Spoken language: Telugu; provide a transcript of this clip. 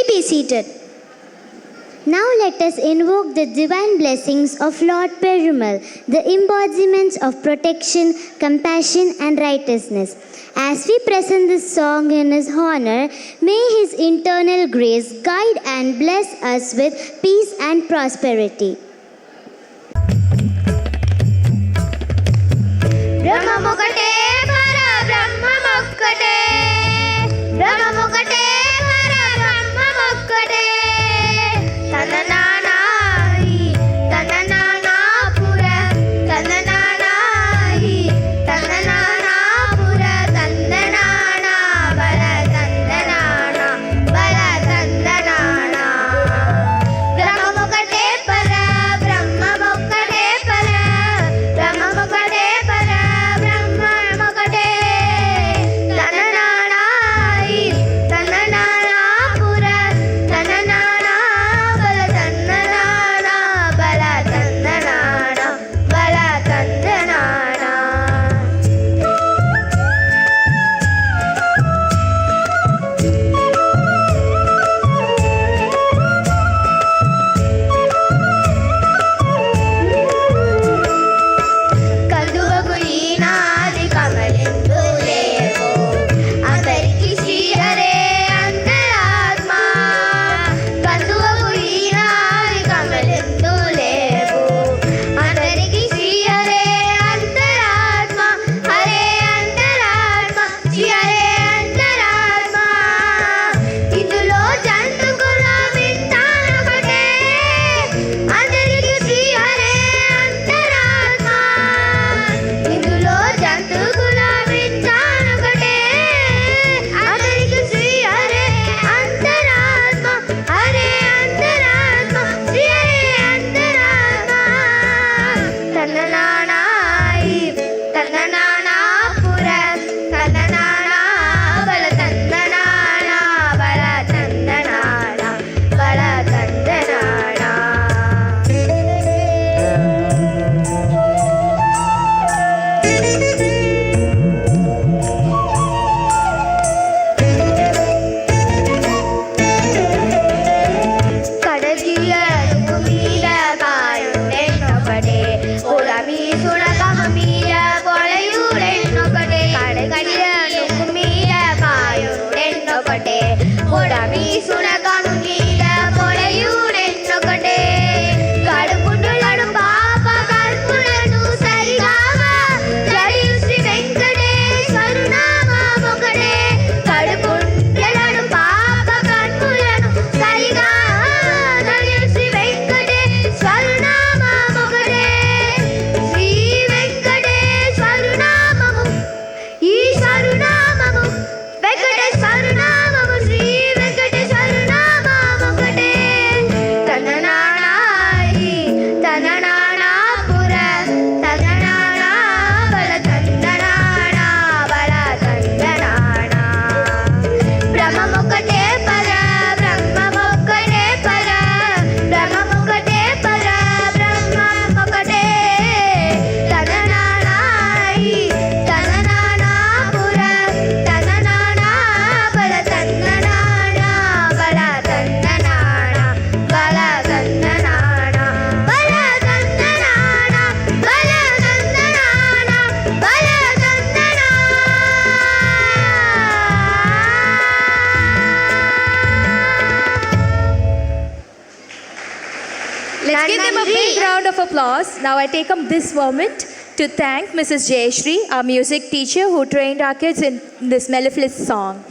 Kindly be seated. Now let us invoke the divine blessings of Lord Perumal, the embodiments of protection, compassion and righteousness. As we present this song in his honor, may his internal grace guide and bless us with peace and prosperity. బ్రహ్మముకటే పర బ్రహ్మముక్కటే బ్రహ్మముకటే పర బ్రహ్మముక్కటే తననానాయి తననానాపుర తననానాయి తననానాపుర తందనానా బల తందనానా బల తందనానా బ్రహ్మముకటే పర బ్రహ్మముక్కటే పర బ్రహ్మముకటే పర బ్రహ్మముకటే తననానాయి తననానాపుర తననానా బల తందనానా బల తందనానా బల తందనానా కందువకు ఈనాది కమలిందులేవో అందరికి శ్రీహరే అంతరాత్మ కందువకు ఈనాది కమలిందులేవో అందరికి శ్రీహరే అంతరాత్మ హరే అంతరాత్మ శ్రీహరే అంతరాత్మ ఇందులో జంతుకుల వింటానొకటే అందరికి శ్రీహరే అంతరాత్మ ఇందులో జంతుకుల వింటానొకటే అందరికి శ్రీహరే అంతరాత్మ హరే అంతరాత్మ శ్రీహరే అంతరాత్మ తననానాయి తననానాపుర తననానా బల తందనానా బల తందనానా బల తందనానా కడజియరుకు మీద కాయుడెన్నొకటే పొలమి సుడకమ మీద పొలయుడెన్నొకటే కడజియరుకు మీద కాయుడెన్నొకటే పొలమి సుడకమ మీద పొలయుడెన్నొకటే కడుపుండులను పాప కర్పులను సరిగావా జయు శ్రీ వెంకటేశ్వరు నామమొకటే కడుపుండులను పాప కర్పులను సరిగా జయు శ్రీ వెంకటేశ్వరు నామమొకటే శ్రీ వెంకటేశ్వరు నామము ఈశ్వరు నామము వెంకటేశ్వరు నామము శ్రీ వెంకటేశ్వరు నామమొకటే తననానాయి తననానాపుర తననానా బల తందనానా బల తందనానా బ్రహ్మముకటే పర బ్రహ్మముకటే పర బ్రహ్మముకటే పర బ్రహ్మముకటే తననానాయి తననానాపుర తననానా బల తందనానా బల తందనానా బల తందనానా బల తందనానా బల తందనానా బల తందనానా Let's give them a big round of applause. Now I take up this moment to thank Mrs. Jayashree, our music teacher who trained our kids in this mellifluous song.